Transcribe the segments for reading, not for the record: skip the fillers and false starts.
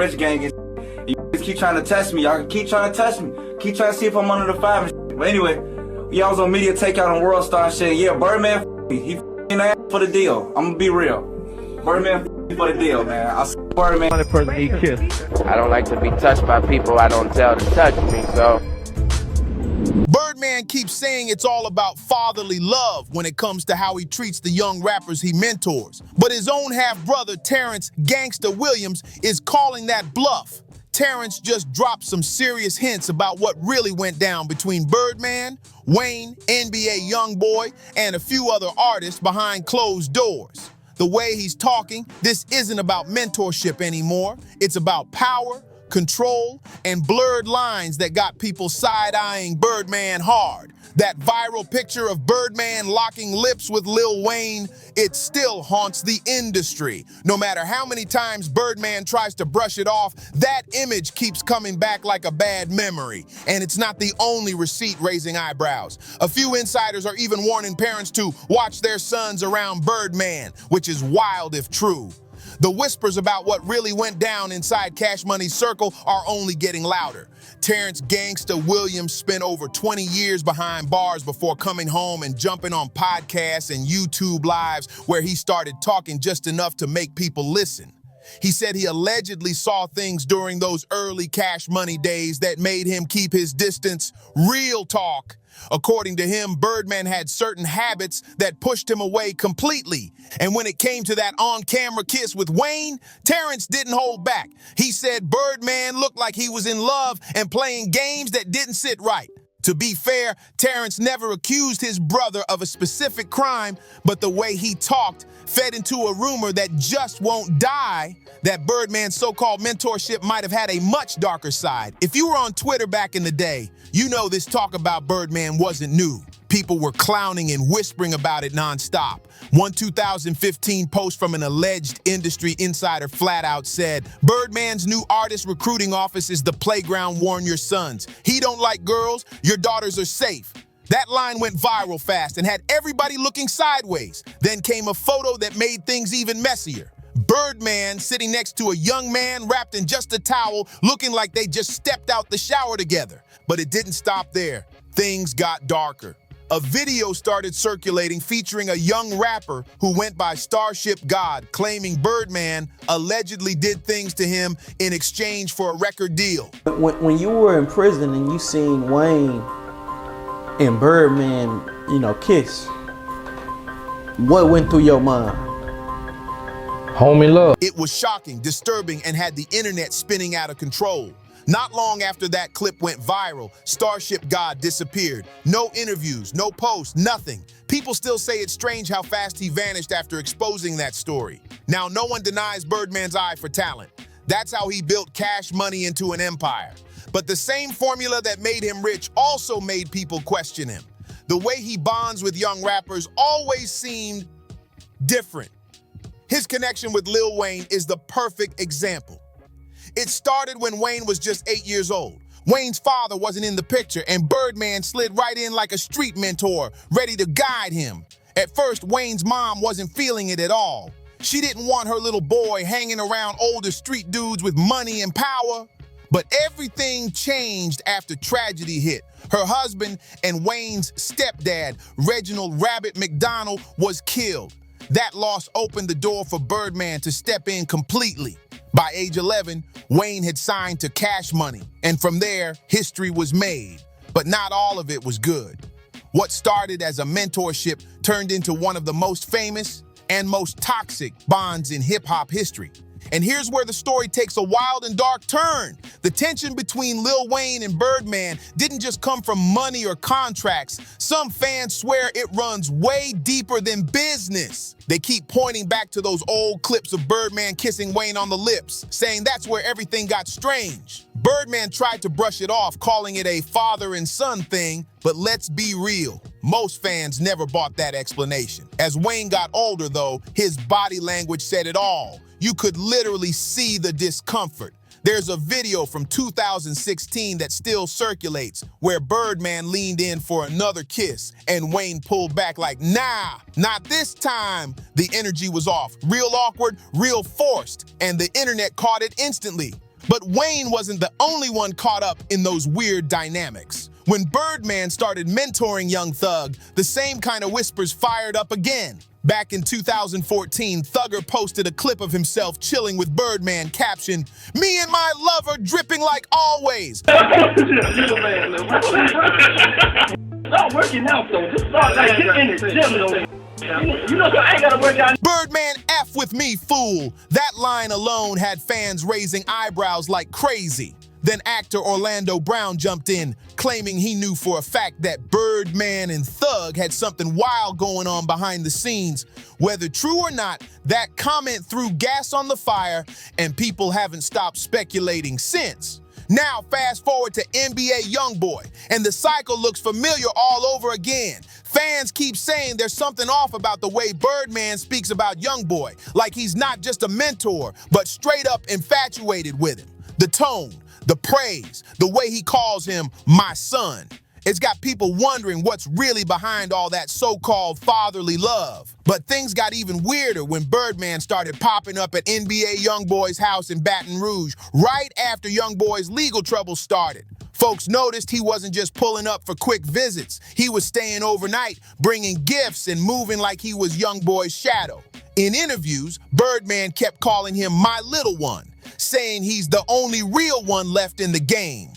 rich gang and shit. You just keep trying to test me. Y'all can keep trying to test me. Keep trying to see if I'm under the 5 and shit. But anyway, y'all was on media takeout on World Star and shit. Yeah, Birdman he f***ing ass for the deal. I'm gonna be real. Birdman for the deal, man. I swear, Birdman. 100% he kissed. I don't like to be touched by people I don't tell to touch me, so. Birdman keeps saying it's all about fatherly love when it comes to how he treats the young rappers he mentors. But his own half-brother, Terrance "Gangsta" Williams, is calling that bluff. Terrance just dropped some serious hints about what really went down between Birdman, Wayne, NBA YoungBoy, and a few other artists behind closed doors. The way he's talking, this isn't about mentorship anymore. It's about power, control, and blurred lines that got people side-eyeing Birdman hard. That viral picture of Birdman locking lips with Lil Wayne, it still haunts the industry. No matter how many times Birdman tries to brush it off, that image keeps coming back like a bad memory. And it's not the only receipt raising eyebrows. A few insiders are even warning parents to watch their sons around Birdman, which is wild if true. The whispers about what really went down inside Cash Money's circle are only getting louder. Terrance "Gangsta" Williams spent over 20 years behind bars before coming home and jumping on podcasts and YouTube lives where he started talking just enough to make people listen. He said he allegedly saw things during those early Cash Money days that made him keep his distance. Real talk. According to him, Birdman had certain habits that pushed him away completely. And when it came to that on-camera kiss with Wayne, Terrance didn't hold back. He said Birdman looked like he was in love and playing games that didn't sit right. To be fair, Terrance never accused his brother of a specific crime, but the way he talked fed into a rumor that just won't die, that Birdman's so-called mentorship might have had a much darker side. If you were on Twitter back in the day, you know this talk about Birdman wasn't new. People were clowning and whispering about it nonstop. One 2015 post from an alleged industry insider flat out said, Birdman's new artist recruiting office is the playground, warn your sons. He don't like girls, your daughters are safe. That line went viral fast and had everybody looking sideways. Then came a photo that made things even messier. Birdman sitting next to a young man wrapped in just a towel, looking like they just stepped out the shower together. But it didn't stop there. Things got darker. A video started circulating featuring a young rapper who went by Starship God, claiming Birdman allegedly did things to him in exchange for a record deal. When you were in prison and you seen Wayne and Birdman, kiss, what went through your mind? Homie love. It was shocking, disturbing, and had the internet spinning out of control. Not long after that clip went viral, Starship God disappeared. No interviews, no posts, nothing. People still say it's strange how fast he vanished after exposing that story. Now, no one denies Birdman's eye for talent. That's how he built Cash Money into an empire. But the same formula that made him rich also made people question him. The way he bonds with young rappers always seemed different. His connection with Lil Wayne is the perfect example. It started when Wayne was just 8 years old. Wayne's father wasn't in the picture, and Birdman slid right in like a street mentor, ready to guide him. At first, Wayne's mom wasn't feeling it at all. She didn't want her little boy hanging around older street dudes with money and power. But everything changed after tragedy hit. Her husband and Wayne's stepdad, Reginald Rabbit McDonald, was killed. That loss opened the door for Birdman to step in completely. By age 11, Wayne had signed to Cash Money, and from there, history was made. But not all of it was good. What started as a mentorship turned into one of the most famous and most toxic bonds in hip-hop history. And here's where the story takes a wild and dark turn. The tension between Lil Wayne and Birdman didn't just come from money or contracts. Some fans swear it runs way deeper than business. They keep pointing back to those old clips of Birdman kissing Wayne on the lips, saying that's where everything got strange. Birdman tried to brush it off, calling it a father and son thing, but let's be real. Most fans never bought that explanation. As Wayne got older, though, his body language said it all. You could literally see the discomfort. There's a video from 2016 that still circulates where Birdman leaned in for another kiss and Wayne pulled back like, nah, not this time. The energy was off. Real awkward, real forced, and the internet caught it instantly. But Wayne wasn't the only one caught up in those weird dynamics. When Birdman started mentoring Young Thug, the same kind of whispers fired up again. Back in 2014, Thugger posted a clip of himself chilling with Birdman, captioned, "Me and my lover dripping like always." Start working out though. Just start like get in the gym though. You know, so I ain't gotta work out. Birdman, F with me, fool. That line alone had fans raising eyebrows like crazy. Then actor Orlando Brown jumped in, claiming he knew for a fact that Birdman and Thug had something wild going on behind the scenes. Whether true or not, that comment threw gas on the fire, and people haven't stopped speculating since. Now, fast forward to NBA YoungBoy, and the cycle looks familiar all over again. Fans keep saying there's something off about the way Birdman speaks about YoungBoy, like he's not just a mentor, but straight up infatuated with him. The tone, the praise, the way he calls him my son. It's got people wondering what's really behind all that so-called fatherly love. But things got even weirder when Birdman started popping up at NBA YoungBoy's house in Baton Rouge right after YoungBoy's legal trouble started. Folks noticed he wasn't just pulling up for quick visits. He was staying overnight, bringing gifts and moving like he was YoungBoy's shadow. In interviews, Birdman kept calling him my little one, saying he's the only real one left in the game.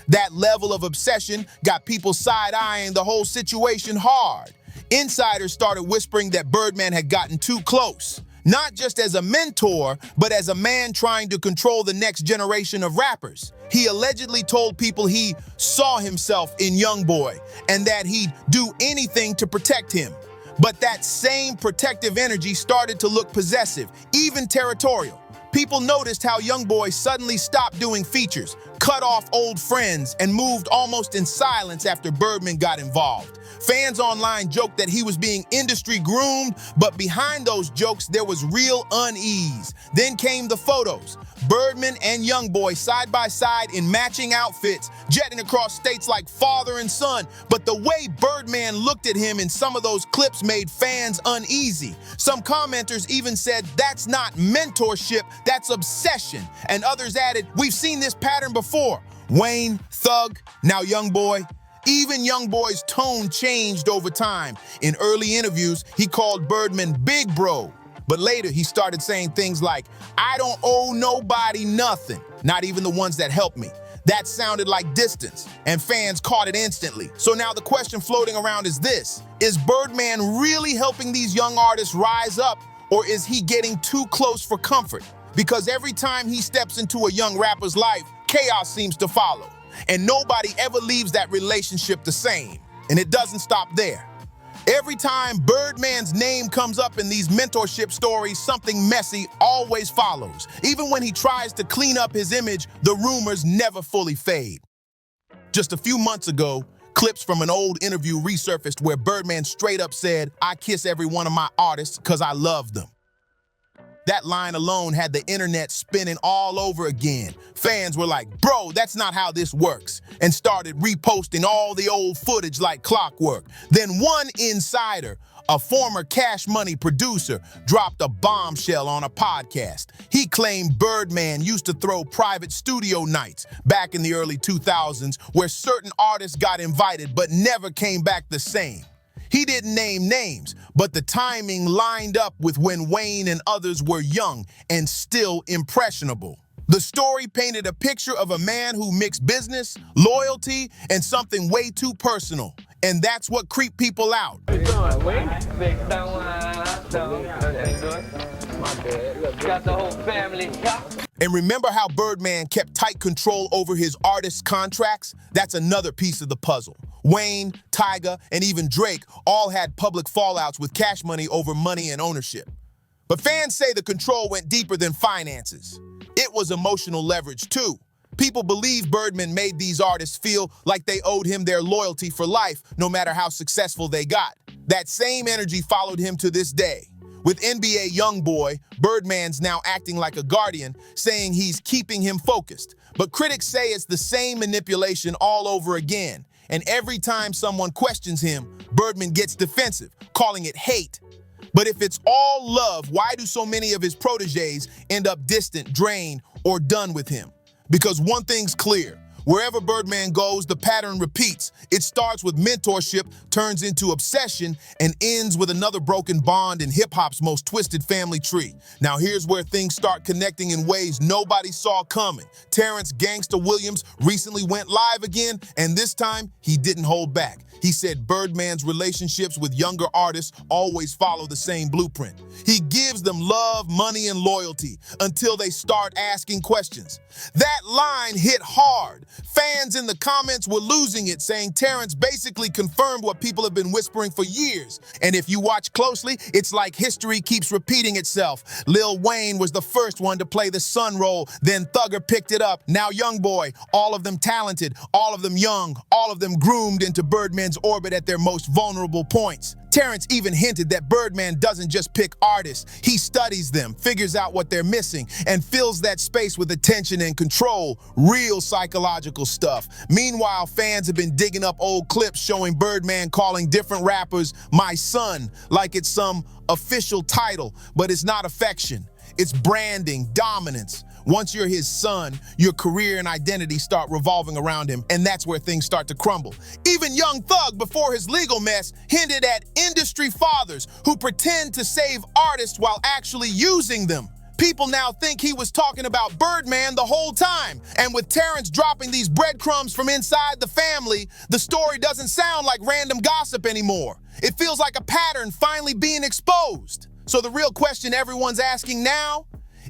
That level of obsession got people side-eyeing the whole situation hard. Insiders started whispering that Birdman had gotten too close, not just as a mentor, but as a man trying to control the next generation of rappers. He allegedly told people he saw himself in YoungBoy and that he'd do anything to protect him. But that same protective energy started to look possessive, even territorial. People noticed how YoungBoy suddenly stopped doing features, cut off old friends, and moved almost in silence after Birdman got involved. Fans online joked that he was being industry groomed, but behind those jokes there was real unease. Then came the photos. Birdman and YoungBoy side by side in matching outfits, jetting across states like father and son. But the way Birdman looked at him in some of those clips made fans uneasy. Some commenters even said, "That's not mentorship, that's obsession." And others added, "We've seen this pattern before." Wayne, Thug, now YoungBoy. Even YoungBoy's tone changed over time. In early interviews, he called Birdman Big Bro. But later, he started saying things like, "I don't owe nobody nothing, not even the ones that helped me." That sounded like distance, and fans caught it instantly. So now the question floating around is this: is Birdman really helping these young artists rise up, or is he getting too close for comfort? Because every time he steps into a young rapper's life, chaos seems to follow. And nobody ever leaves that relationship the same. And it doesn't stop there. Every time Birdman's name comes up in these mentorship stories, something messy always follows. Even when he tries to clean up his image, the rumors never fully fade. Just a few months ago, clips from an old interview resurfaced where Birdman straight up said, "I kiss every one of my artists because I love them." That line alone had the internet spinning all over again. Fans were like, "Bro, that's not how this works," and started reposting all the old footage like clockwork. Then one insider, a former Cash Money producer, dropped a bombshell on a podcast. He claimed Birdman used to throw private studio nights back in the early 2000s where certain artists got invited but never came back the same. He didn't name names, but the timing lined up with when Wayne and others were young and still impressionable. The story painted a picture of a man who mixed business, loyalty, and something way too personal. And that's what creeped people out. Got the whole family. And remember how Birdman kept tight control over his artists' contracts? That's another piece of the puzzle. Wayne, Tyga, and even Drake all had public fallouts with Cash Money over money and ownership. But fans say the control went deeper than finances. It was emotional leverage too. People believe Birdman made these artists feel like they owed him their loyalty for life, no matter how successful they got. That same energy followed him to this day. With NBA YoungBoy, Birdman's now acting like a guardian, saying he's keeping him focused. But critics say it's the same manipulation all over again. And every time someone questions him, Birdman gets defensive, calling it hate. But if it's all love, why do so many of his proteges end up distant, drained, or done with him? Because one thing's clear. Wherever Birdman goes, the pattern repeats. It starts with mentorship, turns into obsession, and ends with another broken bond in hip-hop's most twisted family tree. Now here's where things start connecting in ways nobody saw coming. Terrance "Gangsta" Williams recently went live again, and this time he didn't hold back. He said Birdman's relationships with younger artists always follow the same blueprint. He gives them love, money, and loyalty until they start asking questions. That line hit hard. Fans in the comments were losing it, saying Terrance basically confirmed what people have been whispering for years. And if you watch closely, it's like history keeps repeating itself. Lil Wayne was the first one to play the son role, then Thugger picked it up. Now YoungBoy, all of them talented, all of them young, all of them groomed into Birdman's orbit at their most vulnerable points. Terrance even hinted that Birdman doesn't just pick artists, he studies them, figures out what they're missing, and fills that space with attention and control, real psychological stuff. Meanwhile, fans have been digging up old clips showing Birdman calling different rappers "my son," like it's some official title, but it's not affection. It's branding, dominance. Once you're his son, your career and identity start revolving around him, and that's where things start to crumble. Even Young Thug, before his legal mess, hinted at industry fathers who pretend to save artists while actually using them. People now think he was talking about Birdman the whole time. And with Terrance dropping these breadcrumbs from inside the family, the story doesn't sound like random gossip anymore. It feels like a pattern finally being exposed. So the real question everyone's asking now,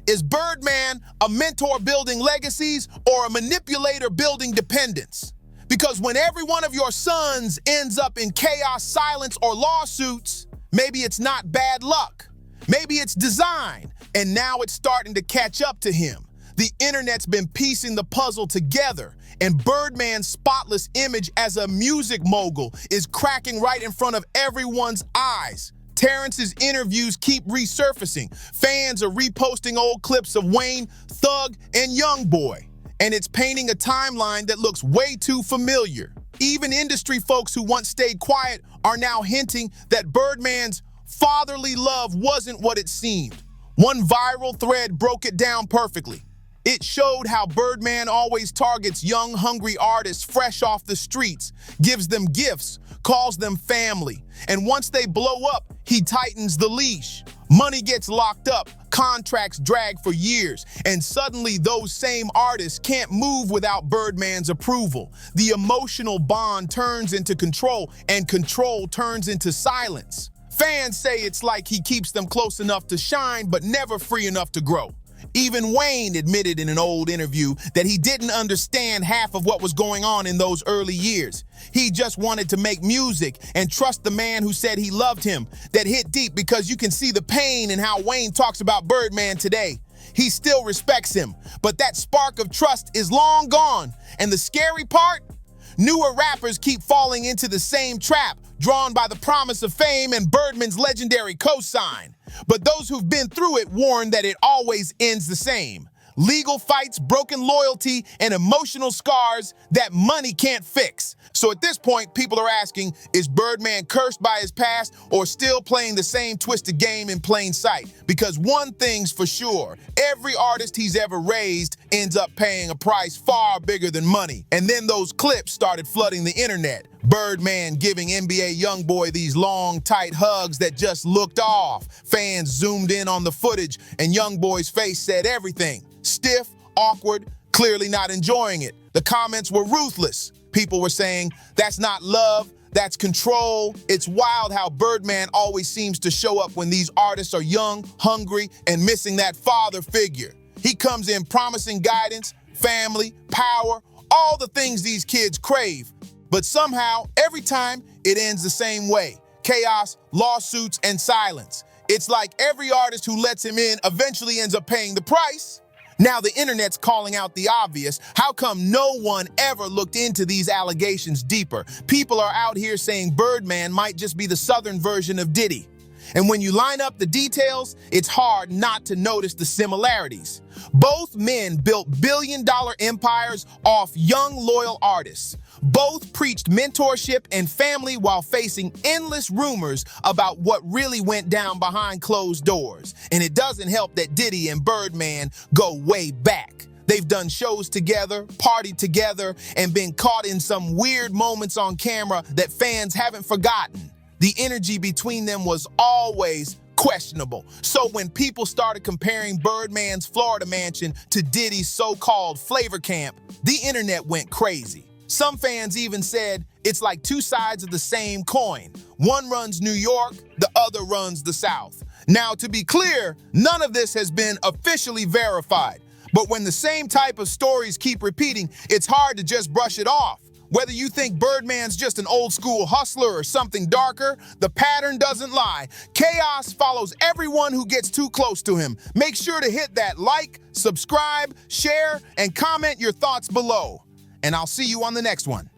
is Birdman a mentor building legacies or a manipulator building dependence? Because when every one of your sons ends up in chaos, silence, or lawsuits, maybe it's not bad luck. Maybe it's design, and now it's starting to catch up to him. The internet's been piecing the puzzle together, and Birdman's spotless image as a music mogul is cracking right in front of everyone's eyes. Terrance's interviews keep resurfacing. Fans are reposting old clips of Wayne, Thug, and YoungBoy. And it's painting a timeline that looks way too familiar. Even industry folks who once stayed quiet are now hinting that Birdman's fatherly love wasn't what it seemed. One viral thread broke it down perfectly. It showed how Birdman always targets young, hungry artists fresh off the streets, gives them gifts, calls them family. And once they blow up, he tightens the leash. Money gets locked up, contracts drag for years, and suddenly those same artists can't move without Birdman's approval. The emotional bond turns into control, and control turns into silence. Fans say it's like he keeps them close enough to shine, but never free enough to grow. Even Wayne admitted in an old interview that he didn't understand half of what was going on in those early years. He just wanted to make music and trust the man who said he loved him. That hit deep because you can see the pain in how Wayne talks about Birdman today. He still respects him, but that spark of trust is long gone. And the scary part? Newer rappers keep falling into the same trap, drawn by the promise of fame and Birdman's legendary cosign. But those who've been through it warn that it always ends the same. Legal fights, broken loyalty, and emotional scars that money can't fix. So at this point, people are asking, is Birdman cursed by his past or still playing the same twisted game in plain sight? Because one thing's for sure, every artist he's ever raised ends up paying a price far bigger than money. And then those clips started flooding the internet. Birdman giving NBA YoungBoy these long, tight hugs that just looked off. Fans zoomed in on the footage, and YoungBoy's face said everything. Stiff, awkward, clearly not enjoying it. The comments were ruthless. People were saying, that's not love, that's control. It's wild how Birdman always seems to show up when these artists are young, hungry, and missing that father figure. He comes in promising guidance, family, power, all the things these kids crave. But somehow, every time, it ends the same way. Chaos, lawsuits, and silence. It's like every artist who lets him in eventually ends up paying the price. Now the internet's calling out the obvious. How come no one ever looked into these allegations deeper? People are out here saying Birdman might just be the southern version of Diddy. And when you line up the details, it's hard not to notice the similarities. Both men built billion-dollar empires off young, loyal artists. Both preached mentorship and family while facing endless rumors about what really went down behind closed doors. And it doesn't help that Diddy and Birdman go way back. They've done shows together, partied together, and been caught in some weird moments on camera that fans haven't forgotten. The energy between them was always questionable. So when people started comparing Birdman's Florida mansion to Diddy's so-called flavor camp, the internet went crazy. Some fans even said it's like two sides of the same coin. One runs New York, the other runs the South. Now, to be clear, none of this has been officially verified. But when the same type of stories keep repeating, it's hard to just brush it off. Whether you think Birdman's just an old school hustler or something darker, the pattern doesn't lie. Chaos follows everyone who gets too close to him. Make sure to hit that like, subscribe, share, and comment your thoughts below. And I'll see you on the next one.